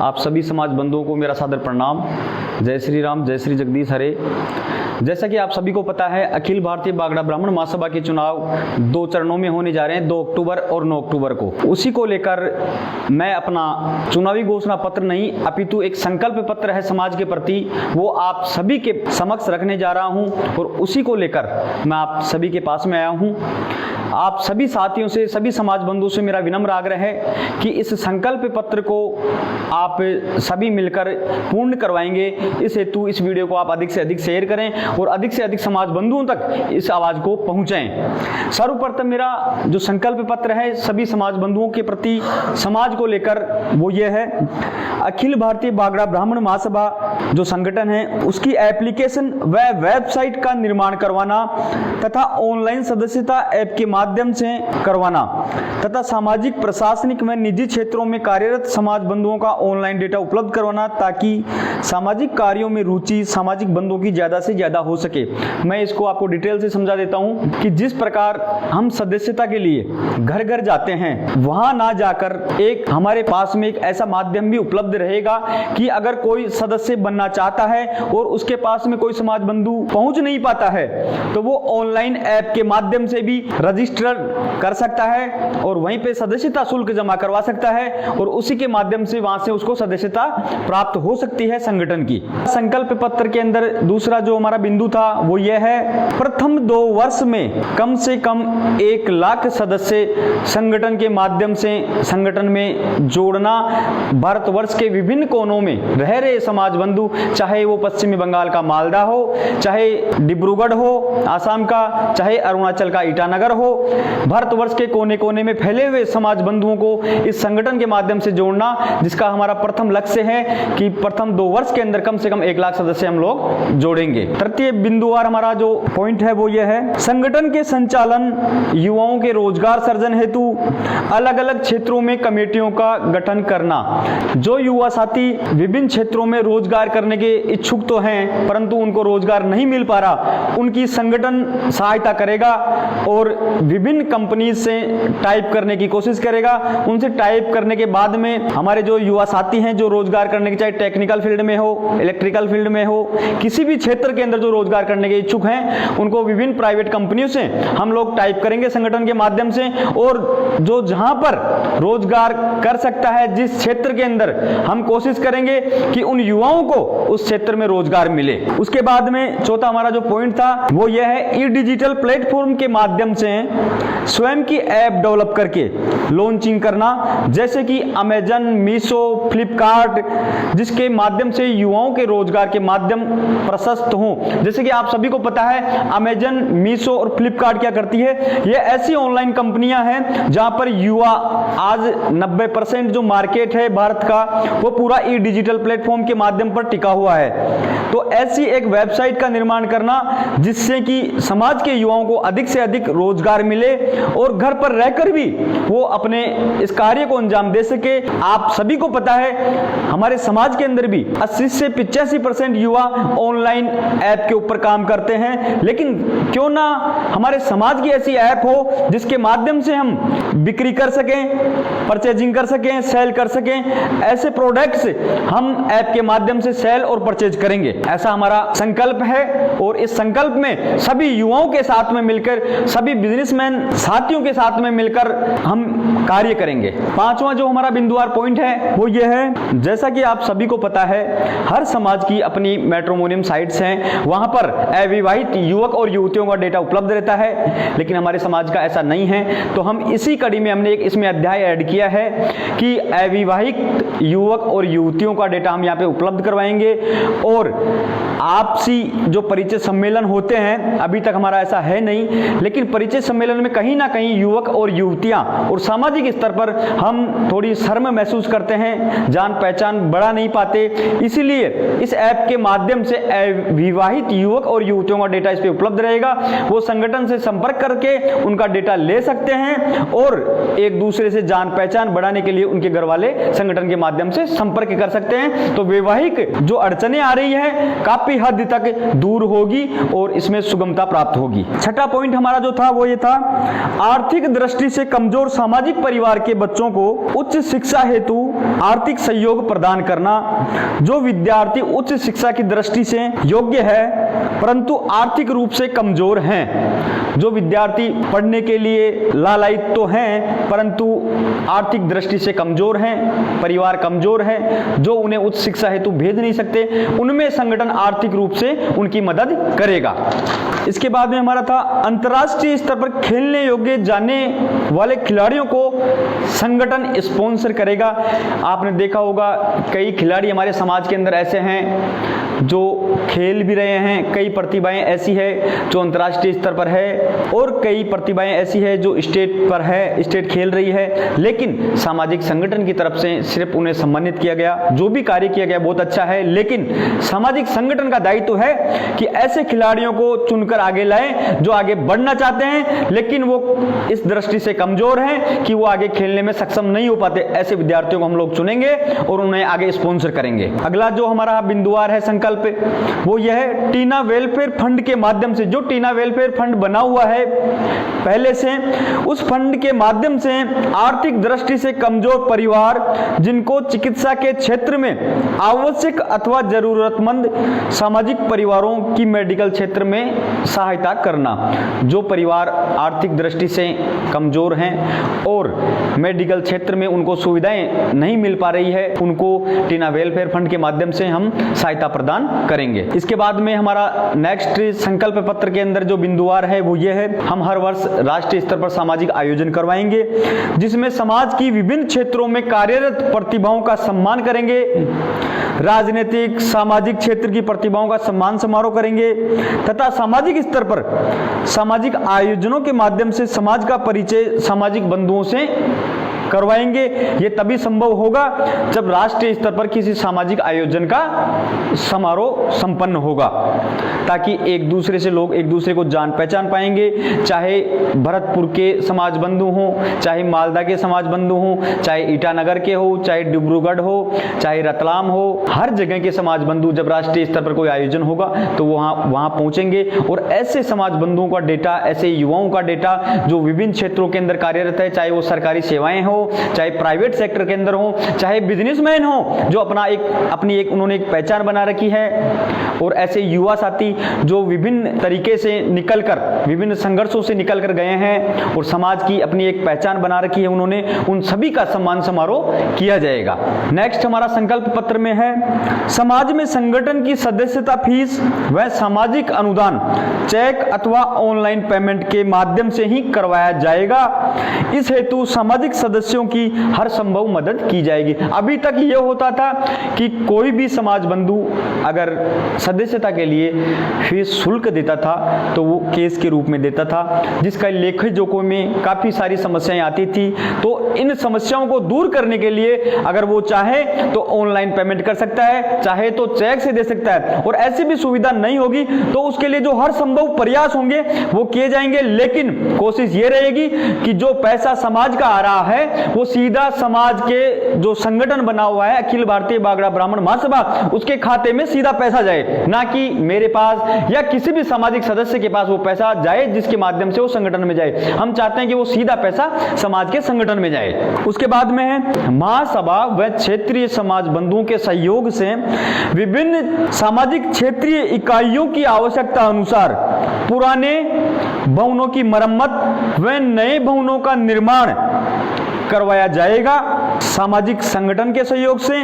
आप सभी समाज बंधुओं को मेरा सादर प्रणाम। जय श्री राम, जय श्री जगदीश हरे। जैसा कि आप सभी को पता है, अखिल भारतीय बागड़ा ब्राह्मण महासभा के चुनाव 2 चरणों में होने जा रहे हैं, 2 अक्टूबर और 9 अक्टूबर को। उसी को लेकर मैं अपना चुनावी घोषणा पत्र नहीं अपितु एक संकल्प पत्र है समाज के प्रति, वो आप सभी के समक्ष रखने जा रहा हूं और उसी को लेकर मैं आप सभी के पास में आया हूं। आप सभी साथियों से, सभी समाज बंधुओं से मेरा विनम्र आग्रह है कि इस संकल्प पत्र को आप सभी मिलकर पूर्ण करवाएंगे। इस हेतु इस वीडियो को आप अधिक से अधिक शेयर करें और अधिक से अधिक समाज बंधुओं तक इस आवाज को पहुंचाएं। सर्वप्रथम मेरा जो संकल्प पत्र है सभी समाज बंधुओं के प्रति, समाज को लेकर, वो ये है, अखिल भारतीय बागड़ा ब्राह्मण महासभा जो संगठन है उसकी एप्लीकेशन व वेबसाइट का निर्माण करवाना तथा ऑनलाइन सदस्यता ऐप के माध्यम से करवाना तथा सामाजिक, प्रशासनिक व निजी क्षेत्रों में कार्यरत समाज बंधुओं का ऑनलाइन डेटा उपलब्ध करवाना ताकि सामाजिक कार्यों में रुचि सामाजिक बंधुओं की ज्यादा से ज्यादा हो सके। मैं इसको आपको डिटेल से समझा देता हूं कि जिस प्रकार हम सदस्यता के लिए घर घर जाते हैं, वहां ना जाकर एक हमारे पास में एक ऐसा माध्यम भी उपलब्ध रहेगा कि अगर कोई सदस्य बनना चाहता है और उसके पास में कोई समाज बंधु पहुंच नहीं पाता है तो वो ऑनलाइन ऐप के माध्यम से भी रजिस्टर कर सकता है और वहीं पे सदस्यता शुल्क जमा करवा सकता है और उसी के माध्यम से वहां से उसको सदस्यता प्राप्त हो सकती है संगठन की। संकल्प पत्र के अंदर दूसरा जो हमारा बिंदु था वो यह है, प्रथम 2 वर्ष में कम से कम 1 लाख सदस्य संगठन के माध्यम से संगठन में जोड़ना। भारतवर्ष के विभिन्न कोनों में रह रहे समाज बंधु, चाहे वो पश्चिमी बंगाल का मालदा हो, चाहे डिब्रूगढ़ हो आसाम का, चाहे अरुणाचल का ईटानगर हो, भारतवर्ष के कोने कोने में फैले हुए समाज बंधुओं को इस संगठन के माध्यम से जोड़ना, जिसका हमारा प्रथम लक्ष्य है कि प्रथम 2 वर्ष के अंदर कम से कम 1 लाख सदस्य हम लोग जोड़ेंगे। तृतीय बिंदुवार हमारा जो पॉइंट है वो ये है, संगठन के संचालन, युवाओं के रोजगार सर्जन हेतु अलग अलग क्षेत्रों में कमेटियों का गठन करना। जो युवा साथी विभिन्न क्षेत्रों में रोजगार करने के इच्छुक तो हैं परंतु उनको रोजगार नहीं मिल पा रहा, उनकी संगठन सहायता करेगा और विभिन्न कंपनी से टाइप करने की कोशिश करेगा। उनसे टाइप करने के बाद में हमारे जो युवा साथी हैं जो रोजगार करने के, चाहे टेक्निकल फील्ड में हो, इलेक्ट्रिकल फील्ड में हो, किसी भी क्षेत्र के अंदर जो रोजगार करने के इच्छुक हैं, उनको विभिन्न प्राइवेट कंपनियों से हम लोग टाइप करेंगे संगठन के माध्यम से और जो जहां पर रोजगार कर सकता है जिस क्षेत्र के अंदर, हम कोशिश करेंगे कि उन युवाओं को उस क्षेत्र में रोजगार मिले। उसके बाद में चौथा हमारा जो पॉइंट था वो यह है, ई डिजिटल प्लेटफॉर्म के माध्यम से स्वयं की ऐप डेवलप करके लॉन्चिंग करना, जैसे कि अमेजन, मीशो, फ्लिपकार्ट, जिसके माध्यम से युवाओं के रोजगार के माध्यम प्रशस्त हों। जैसे कि आप सभी को पता है अमेजन, मीशो और फ्लिपकार्ट क्या करती है, ये ऐसी ऑनलाइन कंपनियां हैं जहां पर युवा, आज 90% जो मार्केट है भारत का वो पूरा ई डिजिटल प्लेटफॉर्म के माध्यम पर टिका हुआ है। तो ऐसी एक वेबसाइट का निर्माण करना जिससे कि समाज के युवाओं को अधिक से अधिक रोजगार मिले और घर पर रहकर भी वो अपने इस कार्य को अंजाम दे सके। आप सभी को पता है हमारे समाज के अंदर भी 80 से 85% युवा ऑनलाइन ऐप के ऊपर काम करते हैं, लेकिन क्यों ना हमारे समाज की ऐसी ऐप हो जिसके माध्यम से हम बिक्री कर सकें, परचेजिंग कर सकें, सेल कर सकें। ऐसे प्रोडक्ट्स हम ऐप के माध्यम से सेल और परचेज करेंगे, ऐसा हमारा संकल्प है और इस संकल्प में सभी युवाओं के साथ में मिलकर, सभी बिजनेसमैन साथियों के साथ में मिलकर हम कार्य करेंगे। 5वां जो हमारा बिंदुवार पॉइंट है वो ये है, जैसा कि आप सभी को पता है हर समाज की अपनी मैट्रिमोनियम साइट्स हैं, वहां पर अविवाहित युवक और युवतियों का डेटा उपलब्ध रहता है, लेकिन हमारे समाज का ऐसा नहीं है। तो हम इसी कड़ी में हमने एक इसमें अध्याय ऐड किया है कि अविवाहित युवक और युवतियों का डेटा हम यहाँ पे उपलब्ध करवाएंगे और आपसी जो परिचय सम्मेलन होते हैं, अभी तक हमारा ऐसा है नहीं, लेकिन परिचय सम्मेलन में कहीं ना कहीं युवक और युवतियां और सामाजिक स्तर पर हम थोड़ी शर्म महसूस करते हैं, जान पहचान बढ़ा नहीं पाते। इसीलिए इस ऐप के माध्यम से विवाहित युवक और युवतियों का डेटा इस पे उपलब्ध रहेगा। वो संगठन से संपर्क करके उनका डेटा ले सकते हैं और एक दूसरे से जान पहचान बढ़ाने के लिए उनके घर वाले संगठन के माध्यम से संपर्क कर सकते हैं। तो वैवाहिक जो अड़चने आ रही है काफी हद तक दूर होगी और इसमें सुगमता प्राप्त होगी। छठा पॉइंट हमारा जो था वो ये था, था, आर्थिक दृष्टि से कमजोर सामाजिक परिवार के बच्चों को उच्च शिक्षा हेतु आर्थिक सहयोग प्रदान करना। जो विद्यार्थी उच्च शिक्षा की दृष्टि से योग्य है परंतु आर्थिक रूप से कमजोर हैं, जो विद्यार्थी पढ़ने के लिए लालायित तो हैं परंतु आर्थिक दृष्टि से कमजोर हैं, परिवार कमजोर है, जो उन्हें उच्च शिक्षा हेतु भेज नहीं सकते, उनमें संगठन आर्थिक रूप से उनकी मदद करेगा। इसके बाद में हमारा था, अंतर्राष्ट्रीय स्तर पर खेलने योग्य जाने वाले खिलाड़ियों को संगठन स्पॉन्सर करेगा। आपने देखा होगा कई खिलाड़ी हमारे समाज के अंदर ऐसे हैं जो खेल भी रहे हैं, कई प्रतिभाएं ऐसी है जो अंतर्राष्ट्रीय स्तर पर है और कई प्रतिभाएं ऐसी है जो स्टेट पर है, स्टेट खेल रही है, लेकिन सामाजिक संगठन की तरफ से सिर्फ उन्हें सम्मानित किया गया। जो भी कार्य किया गया बहुत अच्छा है, लेकिन सामाजिक संगठन का दायित्व है कि ऐसे खिलाड़ियों को चुनकर आगे लाएं जो आगे बढ़ना चाहते हैं लेकिन वो इस दृष्टि से कमजोर हैं कि वो आगे खेलने में सक्षम नहीं हो पाते। ऐसे विद्यार्थियों को हम लोग चुनेंगे और उन्हें आगे स्पॉन्सर करेंगे। अगला जो हमारा बिंदुवार है संकल्प, वो यह है, टीना वेलफेयर फंड के माध्यम से, जो टीना वेलफेयर फंड बना हुआ है पहले से, उस फंड के माध्यम से आर्थिक दृष्टि से कमजोर परिवार जिनको चिकित्सा के क्षेत्र में आवश्यक अथवा जरूरतमंद सामाजिक परिवारों की मेडिकल क्षेत्र में सहायता करना। जो परिवार आर्थिक दृष्टि से कमजोर हैं और मेडिकल क्षेत्र में उनको सुविधाएं नहीं मिल पा रही है, उनको टीना वेलफेयर फंड के माध्यम से हम सहायता प्रदान करेंगे। इसके बाद में हमारा नेक्स्ट संकल्प पत्र के अंदर जो बिंदुवार है वो ये है, हम हर वर्ष राष्ट्रीय स्तर पर सामाजिक आयोजन करवाएंगे जिसमें समाज की विभिन्न क्षेत्रों में कार्यरत प्रतिभाओं का सम्मान करेंगे। राजनीतिक सामाजिक क्षेत्र की प्रतिभाओं का सम्मान समारोह करेंगे तथा सामाजिक स्तर पर सामाजिक आयोजनों के माध्यम से समाज का परिचय सामाजिक बंधुओं से करवाएंगे। ये तभी संभव होगा जब राष्ट्रीय स्तर पर किसी सामाजिक आयोजन का समारोह संपन्न होगा, ताकि एक दूसरे से लोग एक दूसरे को जान पहचान पाएंगे। चाहे भरतपुर के समाज बंधु हों, चाहे मालदा के समाज बंधु हों, चाहे ईटानगर के हो, चाहे डिब्रूगढ़ हो, चाहे रतलाम हो, हर जगह के समाज बंधु जब राष्ट्रीय स्तर पर कोई आयोजन होगा तो वहां पहुंचेंगे और ऐसे समाज बंधुओं का डेटा, ऐसे युवाओं का डेटा जो विभिन्न क्षेत्रों के अंदर कार्यरत है, चाहे वो सरकारी सेवाएं हो, चाहे प्राइवेट सेक्टर के अंदर हो, चाहे बिजनेसमैन हो जो अपनी एक उन्होंने एक पहचान बना रखी है, और ऐसे युवा साथी जो विभिन्न तरीके से निकलकर, विभिन्न संघर्षों से निकलकर गए हैं और समाज की अपनी एक पहचान बना रखी है उन्होंने, उन सभी का सम्मान समारोह किया जाएगा। नेक्स्ट हमारा संकल्प पत्र में है, समाज में संगठन की सदस्यता फीस व सामाजिक अनुदान चेक अथवा ऑनलाइन पेमेंट के माध्यम से ही करवाया जाएगा। इस हेतु सामाजिक सदस्यों की हर संभव मदद की जाएगी। अभी तक यह होता था कि कोई भी समाज बंधु अगर सदस्यता के लिए फीस शुल्क देता था तो वो केस के रूप में देता था, जिसका लेखा जोखों में काफी सारी समस्याएं आती थी। तो इन समस्याओं को दूर करने के लिए अगर वो चाहे तो ऑनलाइन पेमेंट कर सकता है, चाहे तो चेक से दे सकता है, और ऐसी भी सुविधा नहीं होगी तो उसके लिए जो हर संभव प्रयास होंगे वो किए जाएंगे। लेकिन कोशिश ये रहेगी कि जो पैसा समाज का आ रहा है वो सीधा समाज के जो संगठन बना हुआ है अखिल भारतीय बागड़ा ब्राह्मण महासभा, उसके खाते में सीधा पैसा जाए, ना कि मेरे पास या किसी भी सामाजिक सदस्य के पास वो पैसा जाए जिसके माध्यम से वो संगठन में जाए। हम चाहते हैं कि वो सीधा पैसा समाज के संगठन में जाए। उसके बाद में है, महासभा व क्षेत्रीय समाज बंधुओं के सहयोग से विभिन्न सामाजिक क्षेत्रीय इकाइयों की आवश्यकता अनुसार पुराने भवनों की मरम्मत व नए भवनों का निर्माण करवाया जाएगा। सामाजिक संगठन के सहयोग से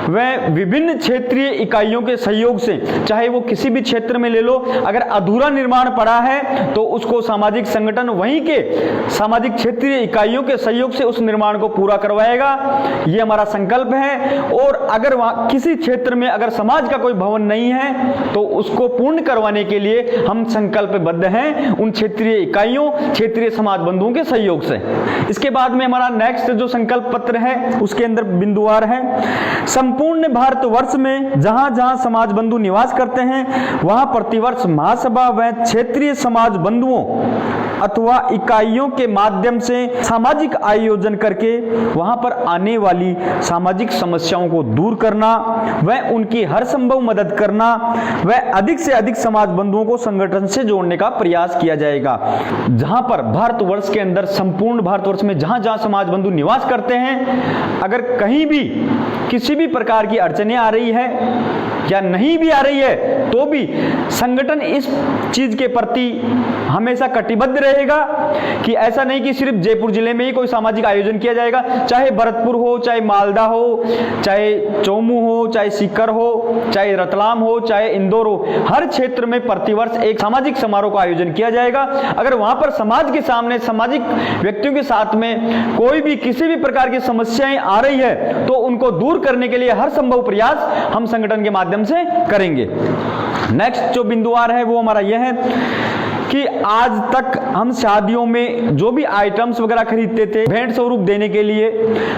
व विभिन्न क्षेत्रीय इकाइयों के सहयोग से, चाहे वो किसी भी क्षेत्र में ले लो, अगर अधूरा निर्माण पड़ा है तो उसको सामाजिक संगठन वहीं के सामाजिक क्षेत्रीय इकाइयों के सहयोग से उस निर्माण को पूरा करवाएगा। ये हमारा संकल्प है। और अगर वहां किसी क्षेत्र में अगर समाज का कोई भवन नहीं है तो उसको पूर्ण करवाने के लिए हम संकल्पबद्ध हैं उन क्षेत्रीय इकाइयों, क्षेत्रीय समाज बंधुओं के सहयोग से। इसके बाद में हमारा नेक्स्ट जो संकल्प पत्र है उसके अंदर बिंदुवार है। संपूर्ण भारतवर्ष में जहां जहां समाज बंधु निवास करते हैं वहां प्रतिवर्ष महासभा व क्षेत्रीय समाज बंधुओं अथवा इकाइयों के माध्यम से सामाजिक आयोजन करके वहां पर आने वाली सामाजिक समस्याओं को दूर करना व उनकी हर संभव मदद करना व अधिक से अधिक समाज बंधुओं को संगठन से जोड़ने का प्रयास किया जाएगा। जहां पर भारतवर्ष के अंदर, संपूर्ण भारतवर्ष में जहां जहां समाज बंधु निवास करते हैं, अगर कहीं भी किसी भी प्रकार की अड़चनें आ रही है या नहीं भी आ रही है तो भी संगठन इस चीज के प्रति हमेशा कटिबद्ध रहेगा कि ऐसा नहीं कि सिर्फ जयपुर जिले में ही कोई सामाजिक आयोजन किया जाएगा, चाहे भरतपुर हो, चाहे मालदा हो, चाहे चौमू हो, चाहे सीकर हो, चाहे रतलाम हो, चाहे इंदौर हो, हर क्षेत्र में प्रतिवर्ष एक सामाजिक समारोह का आयोजन किया जाएगा। अगर वहां पर समाज के सामने सामाजिक व्यक्तियों के साथ में कोई भी किसी भी प्रकार की समस्याएं आ रही है तो उनको दूर करने के लिए हर संभव प्रयास हम संगठन के माध्यम से करेंगे। नेक्स्ट जो बिंदुवार है वो हमारा यह है कि आज तक हम शादियों में जो भी आइटम्स वगैरह खरीदते थे भेंट स्वरूप देने के लिए,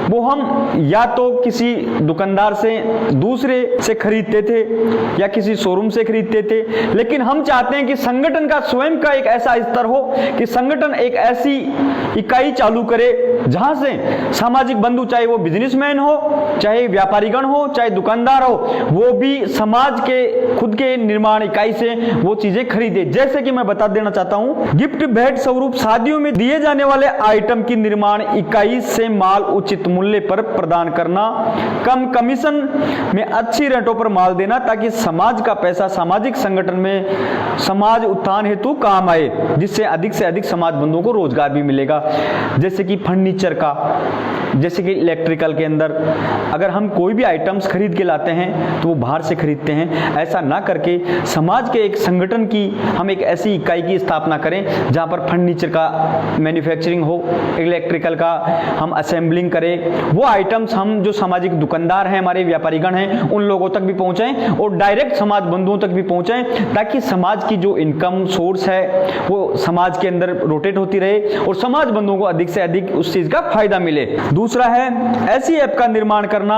वो हम या तो किसी दुकानदार से दूसरे से खरीदते थे या किसी शोरूम से खरीदते थे, लेकिन हम चाहते हैं कि संगठन का स्वयं का एक ऐसा स्तर हो कि संगठन एक ऐसी इकाई चालू करे जहां से सामाजिक बंधु, चाहे वो बिजनेसमैन हो, चाहे व्यापारीगण हो, चाहे दुकानदार हो, वो भी समाज के खुद के निर्माण इकाई से वो चीजें खरीदे। जैसे कि मैं बता देना चाहता हूं, गिफ्ट भेंट स्वरूप शादियों में दिए जाने वाले आइटम की निर्माण इकाई से माल उचित मूल्य पर प्रदान करना, कम कमीशन में अच्छी रेटों पर माल देना ताकि समाज का पैसा सामाजिक संगठन में समाज उत्थान हेतु काम आए, जिससे अधिक से अधिक समाज बंधुओं को रोजगार भी मिलेगा। जैसे कि फर्नीचर का, जैसे कि इलेक्ट्रिकल के अंदर अगर हम कोई भी आइटम्स खरीद के लाते हैं तो वो बाहर से खरीदते हैं, ऐसा ना करके समाज के एक संगठन की हम एक ऐसी इकाई की स्थापना करें जहां पर फर्नीचर का मैन्युफैक्चरिंग हो, इलेक्ट्रिकल का हम असेंबलिंग करें, वो आइटम्स हम जो सामाजिक दुकानदार हैं, हमारे व्यापारीगण हैं, उन लोगों तक भी पहुंचाएं और डायरेक्ट समाज बंधुओं तक भी पहुंचाएं ताकि समाज की जो इनकम सोर्स है वो समाज के अंदर रोटेट होती रहे और समाज बंधुओं को अधिक से अधिक उस चीज का फायदा मिले। दूसरा है ऐसी ऐप का निर्माण करना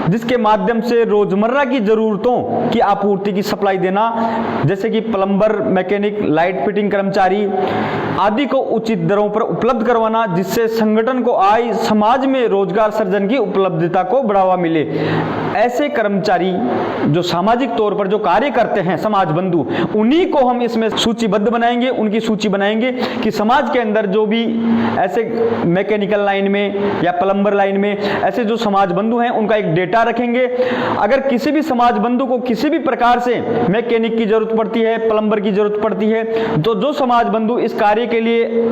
जिसके माध्यम से रोजमर्रा की जरूरतों की आपूर्ति की सप्लाई देना, जैसे कि प्लम्बर, मैकेनिक, लाइट फिटिंग कर्मचारी आदि को उचित दरों पर उपलब्ध करवाना, जिससे संगठन को आय, समाज में रोजगार सृजन की उपलब्धता को बढ़ावा मिले। ऐसे कर्मचारी जो सामाजिक तौर पर जो कार्य करते हैं समाज बंधु, उन्हीं को हम इसमें सूचीबद्ध बनाएंगे, उनकी सूची बनाएंगे कि समाज के अंदर जो भी ऐसे मैकेनिकल लाइन में या प्लम्बर लाइन में ऐसे जो समाज बंधु हैं उनका एक डेटा रखेंगे। अगर किसी भी समाज बंधु को किसी भी प्रकार से मैकेनिक की जरूरत पड़ती है, प्लम्बर की जरूरत पड़ती है, तो जो समाज बंधु इस कार्य के लिए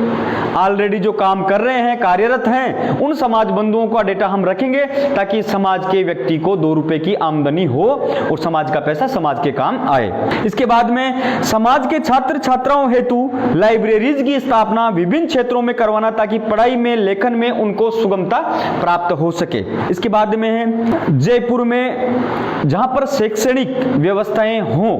ऑलरेडी जो काम कर रहे हैं, कार्यरत हैं, उन समाज बंधुओं का डेटा हम रखेंगे ताकि समाज के व्यक्ति को 2 रुपए की आमदनी हो और समाज का पैसा समाज के काम आए। इसके बाद में समाज के छात्र छात्राओं हेतु लाइब्रेरीज की स्थापना विभिन्न क्षेत्रों में करवाना ताकि पढ़ाई में, लेखन में उनको सुगमता प्राप्त हो सके। इसके बाद में है जयपुर में जहां पर शैक्षणिक व्यवस्थाएं हों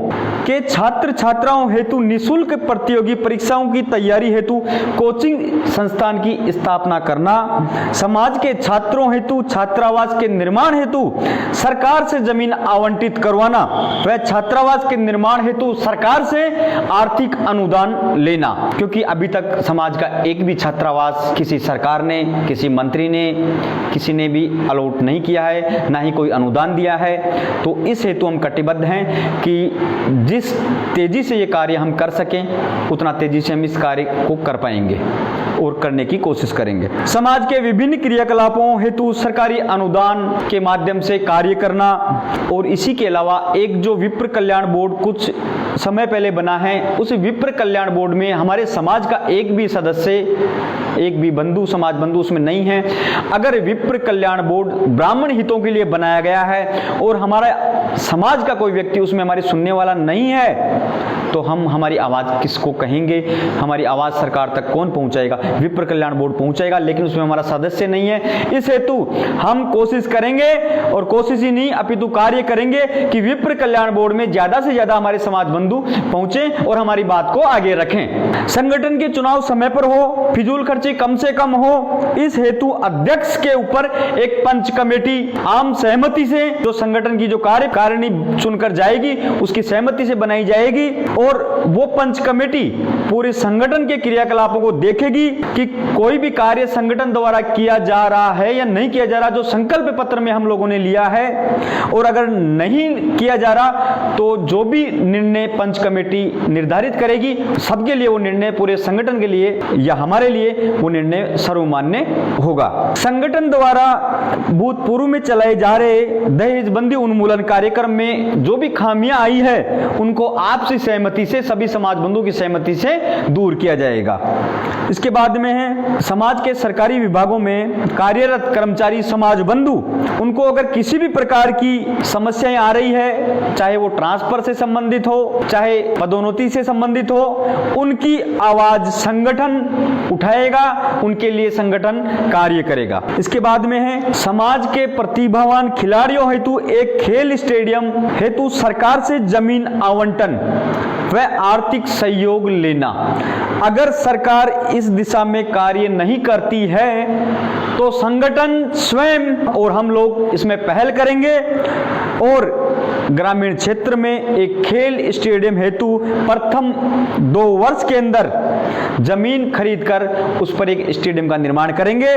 के छात्र छात्राओं हेतु निःशुल्क प्रतियोगी परीक्षाओं की तैयारी हेतु कोचिंग संस्थान की स्थापना करना, समाज के छात्रों हेतु छात्रावास के निर्माण हेतु सरकार से जमीन आवंटित करवाना व छात्रावास के निर्माण हेतु सरकार से आर्थिक अनुदान लेना, क्योंकि अभी तक समाज का एक भी छात्रावास किसी सरकार ने, किसी मंत्री ने, किसी ने भी अलॉट नहीं किया है, ना ही कोई अनुदान दिया है। तो इस हेतु हम कटिबद्ध हैं कि जिस तेजी से ये कार्य हम कर सकें उतना तेजी से हम इस कार्य को कर पाएंगे और करने की कोशिश करेंगे। समाज के विभिन्न क्रियाकलापों हेतु सरकारी अनुदान के माध्यम से कार्य करना, और इसी के अलावा एक जो विप्र कल्याण बोर्ड कुछ समय पहले बना है, उस विप्र कल्याण बोर्ड में हमारे समाज का एक भी सदस्य, एक भी बंधु, समाज बंधु उसमें नहीं है। अगर विप्र कल्याण बोर्ड ब्राह्मण हितों के लिए बनाया गया है और हमारा समाज का कोई व्यक्ति उसमें हमारे सुनने वाला नहीं है, तो हम हमारी आवाज़ किसको कहेंगे, हमारी आवाज़ सरकार तक कौन पहुंचाएगा? विप्र कल्याण बोर्ड पहुंचाएगा, लेकिन उसमें हमारा सदस्य नहीं है। इस हेतु हम कोशिश करेंगे, और कोशिश ही नहीं अपितु कार्य करेंगे कि विप्र कल्याण बोर्ड में ज्यादा से ज्यादा हमारे समाज बंधु पहुंचे और हमारी बात को आगे रखें। संगठन के चुनाव समय पर हो, फिजूल खर्ची कम से कम हो, इस हेतु अध्यक्ष के ऊपर एक पंच कमेटी आम सहमति से जो संगठन की जो कार्यकारिणी चुनकर जाएगी उसकी सहमति से बनाई जाएगी, और वो पंच कमेटी पूरे संगठन के क्रियाकलापों को देखेगी कि कोई भी कार्य संगठन द्वारा किया जा रहा है या नहीं किया जा रहा, जो संकल्प पत्र में हम लोगों ने लिया है, और अगर नहीं किया जा रहा तो जो भी निर्णय पंच कमेटी निर्धारित करेगी, सबके लिए वो निर्णय, पूरे संगठन के लिए या हमारे लिए वो निर्णय सर्वमान्य होगा। संगठन द्वारा भूतपूर्व में चलाए जा रहे दहेजबंदी उन्मूलन कार्यक्रम में जो भी खामियां आई है उनको आपसी सहमति से, सभी समाज बंधुओं की सहमति से दूर किया जाएगा। इसके बाद में है समाज के सरकारी विभागों में कार्यरत कर्मचारी समाज बंधु, उनको अगर किसी भी प्रकार की समस्याएं आ रही है, चाहे वो ट्रांसफर से संबंधित हो, चाहे पदोन्नति से संबंधित हो, उनकी आवाज संगठन उठाएगा, उनके लिए संगठन कार्य करेगा। इसके बाद में है समाज के प्रतिभावान खिलाड़ियों हेतु एक खेल स्टेडियम हेतु सरकार से जमीन आवंटन व आर्थिक सहयोग लेना। अगर सरकार इस दिशा में कार्य नहीं करती है तो संगठन स्वयं और हम लोग इसमें पहल करेंगे और ग्रामीण क्षेत्र में एक खेल स्टेडियम हेतु प्रथम 2 वर्ष के अंदर जमीन खरीदकर उस पर एक स्टेडियम का निर्माण करेंगे,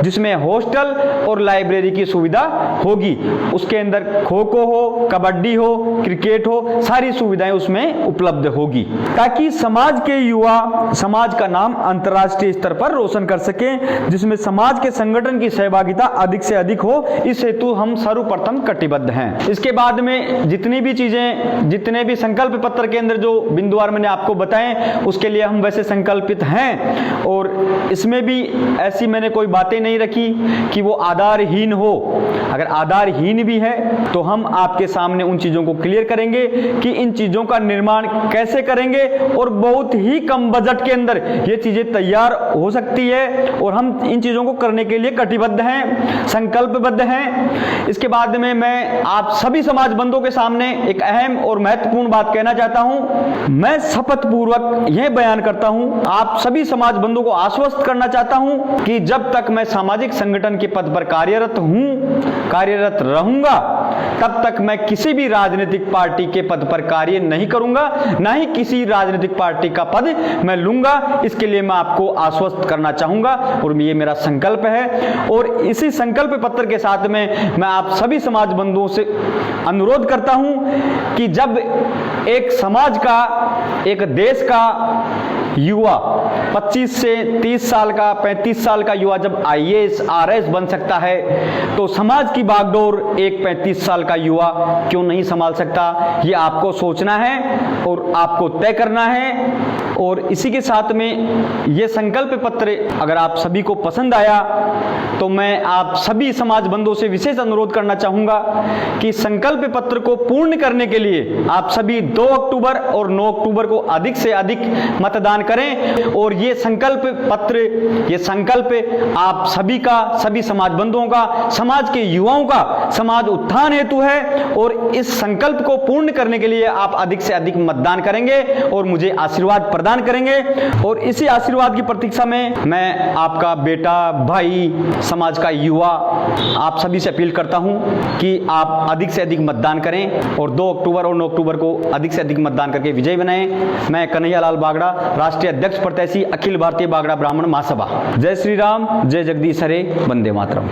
जिसमें हॉस्टल और लाइब्रेरी की सुविधा होगी। उसके अंदर खो खो हो, कबड्डी हो, क्रिकेट हो, सारी सुविधाएं उसमें उपलब्ध होगी, ताकि समाज के युवा समाज का नाम अंतर्राष्ट्रीय स्तर पर रोशन कर सके, जिसमें समाज के संगठन की सहभागिता अधिक से अधिक हो। इस हेतु हम सर्वप्रथम कटिबद्ध हैं। इसके बाद में जितनी भी चीजें, जितने भी संकल्प पत्र के अंदर जो बिंदुवार मैंने आपको बताए, उसके लिए हम वैसे संकल्पित हैं, और इसमें भी ऐसी मैंने कोई बातें नहीं रखी कि वो आधारहीन हो। अगर आधारहीन भी है तो हम आपके सामने उन चीजों को क्लियर करेंगे कि इन चीजों का निर्माण कैसे करेंगे, और बहुत ही कम बजट के अंदर ये चीजें तैयार हो सकती है, और हम इन चीजों को करने के लिए कटिबद्ध हैं, संकल्पबद्ध हैं। इसके बाद में मैं आप सभी समाज बंधुओं के सामने एक अहम और महत्वपूर्ण बात कहना चाहता हूं। मैं शपथ पूर्वक यह बयान करता हूं, आप सभी समाज बंधुओं को आश्वस्त करना चाहता हूं कि जब तक मैं सामाजिक संगठन के पद पर कार्यरत रहूंगा, तब तक मैं किसी भी राजनीतिक पार्टी के पद पर कार्य नहीं करूंगा, ना ही किसी राजनीतिक पार्टी का पद मैं लूंगा। इसके लिए मैं आपको आश्वस्त करना चाहूंगा, और ये मेरा संकल्प है। और इसी संकल्प पत्र के साथ में मैं आप सभी समाज बंधुओं से अनुरोध करता हूं कि जब एक समाज का, एक देश का युवा 25 से 30 साल का, 35 साल का युवा जब IAS RS बन सकता है, तो समाज की बागडोर एक 35 साल का युवा क्यों नहीं संभाल सकता? ये आपको सोचना है और आपको तय करना है। और इसी के साथ में ये संकल्प पत्र अगर आप सभी को पसंद आया तो मैं आप सभी समाज बंधुओं से विशेष अनुरोध करना चाहूंगा कि संकल्प पत्र को पूर्ण करने के लिए आप सभी 2 अक्टूबर और 9 अक्टूबर को अधिक से अधिक मतदान करें। और ये संकल्प पत्र, ये संकल्प आप सभी का, सभी समाज बंधुओं का, समाज के युवाओं का समाज उत्थान हेतु है, और इस संकल्प को पूर्ण करने के लिए आप अधिक से अधिक मतदान करेंगे और मुझे आशीर्वाद प्रदान करेंगे। और इसी आशीर्वाद की प्रतीक्षा में मैं आपका बेटा, भाई, समाज का युवा, आप सभी से अपील करता हूं कि आप अधिक से अधिक मतदान करें और 2 अक्टूबर और 9 अक्टूबर को अधिक से अधिक मतदान करके विजयी बनाएं। मैं कन्हैयालाल बागड़ा, राष्ट्रीय अध्यक्ष प्रत्याशी, अखिल भारतीय बागड़ा ब्राह्मण महासभा। जय श्री राम, जय जगदीश हरे, वंदे मातरम।